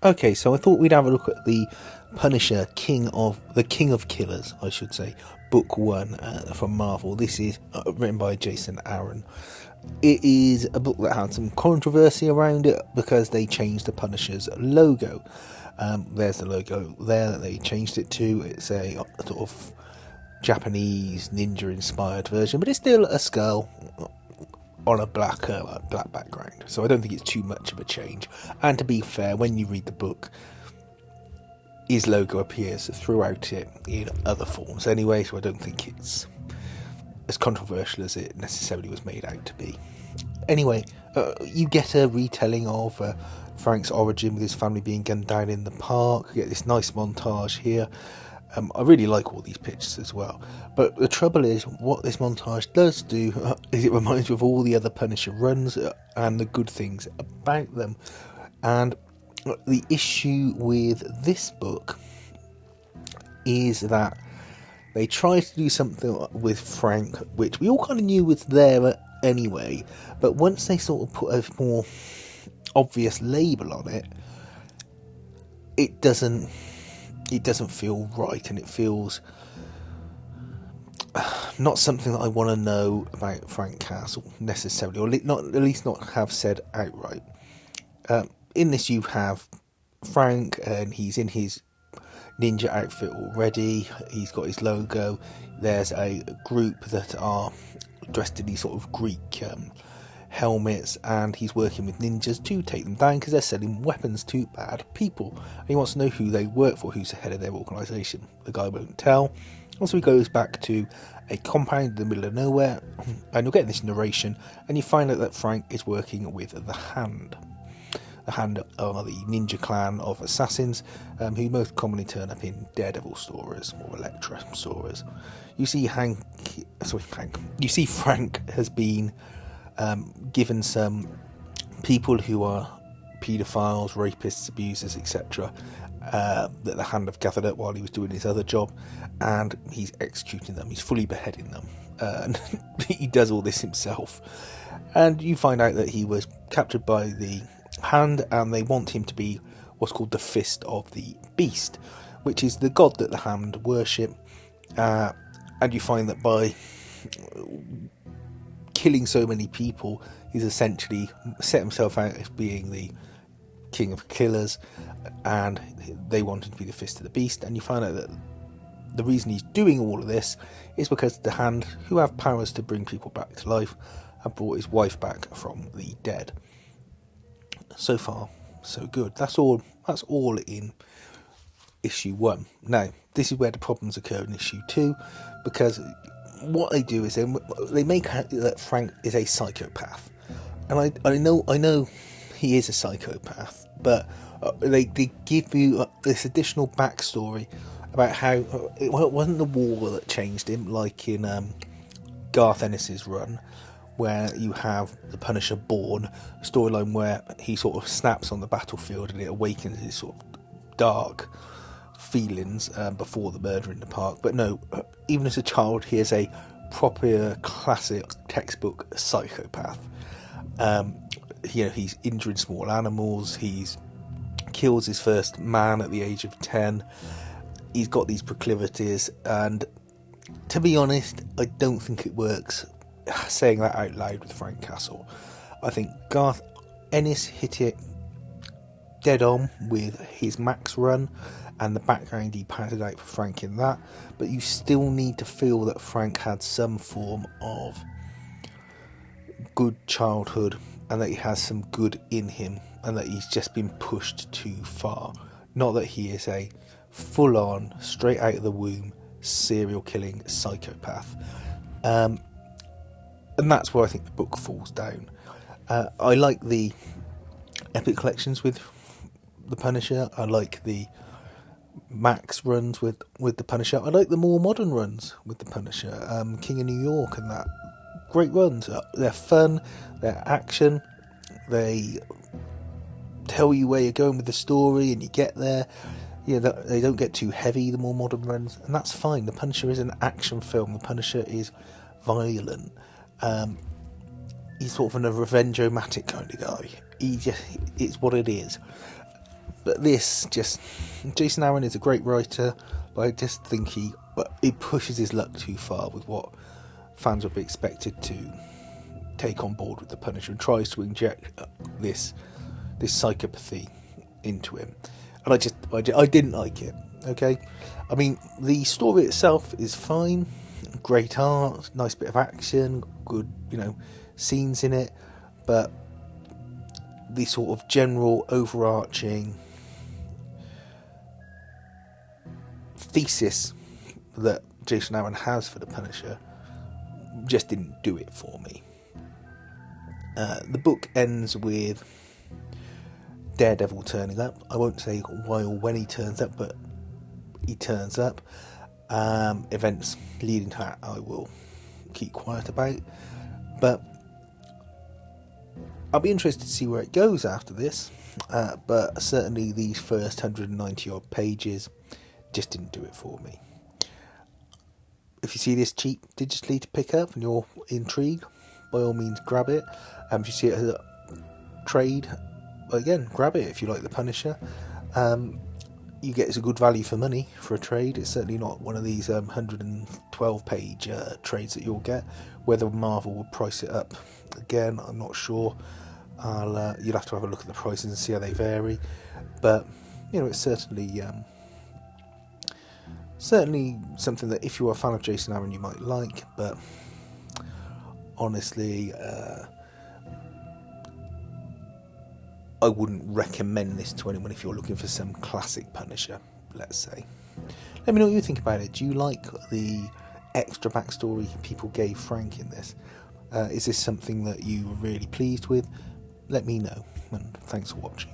Okay, so I thought we'd have a look at the Punisher, King of Killers, I should say, Book One from Marvel. This is written by Jason Aaron. It is a book that had some controversy around it because they changed the Punisher's logo. There's the logo there that they changed it to. It's a sort of Japanese ninja-inspired version, but it's still a skull on a black background, so I don't think it's too much of a change. And to be fair, when you read the book, his logo appears throughout it in other forms anyway, so I don't think it's as controversial as it necessarily was made out to be. Anyway, you get a retelling of Frank's origin with his family being gunned down in the park. You get this nice montage here. I really like all these pictures as well. But the trouble is, what this montage does do is it reminds you of all the other Punisher runs and the good things about them. And the issue with this book is that they try to do something with Frank, which we all kind of knew was there anyway. But once they sort of put a more obvious label on it, it doesn't feel right, and it feels not something that I want to know about Frank Castle necessarily, or at least not have said outright. In this you have Frank, and he's in his ninja outfit already. He's got his logo. There's a group that are dressed in these sort of Greek helmets, and he's working with ninjas to take them down because they're selling weapons to bad people. And he wants to know who they work for, who's the head of their organisation. The guy won't tell. Also, he goes back to a compound in the middle of nowhere, and you'll get this narration, and you find out that Frank is working with the Hand. The Hand are the ninja clan of assassins who most commonly turn up in Daredevil stories or Elektra stories. You see Frank has been given some people who are paedophiles, rapists, abusers, etc. That the Hand have gathered up while he was doing his other job, and he's executing them. He's fully beheading them, and he does all this himself. And you find out that he was captured by the Hand, and they want him to be what's called the Fist of the Beast, which is the god that the Hand worship. And you find that by killing so many people, he's essentially set himself out as being the king of killers, and they want him to be the Fist of the Beast. And you find out that the reason he's doing all of this is because the Hand, who have powers to bring people back to life, have brought his wife back from the dead. So far, so good. That's all in issue 1. Now, this is where the problems occur in issue 2, because what they do is they make out that Frank is a psychopath, and I know he is a psychopath, but they give you this additional backstory about how it wasn't the war that changed him, like in Garth Ennis's run, where you have the Punisher Born storyline, where he sort of snaps on the battlefield and it awakens his sort of dark feelings before the murder in the park. But no, even as a child, he is a proper classic textbook psychopath. He's injuring small animals. He's kills his first man at the age of 10. He's got these proclivities, and to be honest, I don't think it works saying that out loud with Frank Castle. I think Garth Ennis hit it dead on with his Max run and the background he padded out for Frank in that, but you still need to feel that Frank had some form of good childhood, and that he has some good in him, and that he's just been pushed too far. Not that he is a full-on, straight out of the womb, serial killing psychopath. And that's where I think the book falls down. I like the epic collections with the Punisher. I like the Max runs with the Punisher. I like the more modern runs with the Punisher. King of New York and that. Great runs. They're fun, they're action, they tell you where you're going with the story and you get there. They don't get too heavy, the more modern runs, and that's fine. The Punisher is an action film. The Punisher is violent. He's sort of a revenge-o-matic kind of guy. It's what it is. But this just, Jason Aaron is a great writer, but I just think he pushes his luck too far with what fans would be expected to take on board with the Punisher, and tries to inject this psychopathy into him, and I didn't like it. Okay, I mean, the story itself is fine, great art, nice bit of action, good, scenes in it, but the sort of general overarching thesis that Jason Aaron has for the Punisher just didn't do it for me. The book ends with Daredevil turning up. I won't say why or when he turns up, but he turns up. Events leading to that I will keep quiet about, but I'll be interested to see where it goes after this. But certainly these first 190 odd pages just didn't do it for me. If you see this cheap digitally to pick up and you're intrigued, by all means grab it. If you see it as a trade, again, grab it if you like the Punisher. You get a good value for money for a trade. It's certainly not one of these 112 page trades that you'll get. Whether Marvel will price it up, again, I'm not sure. You'll have to have a look at the prices and see how they vary. But it's certainly something that if you're a fan of Jason Aaron you might like. But honestly, I wouldn't recommend this to anyone if you're looking for some classic Punisher, let's say. Let me know what you think about it. Do you like the extra backstory people gave Frank in this? Is this something that you were really pleased with? Let me know, and thanks for watching.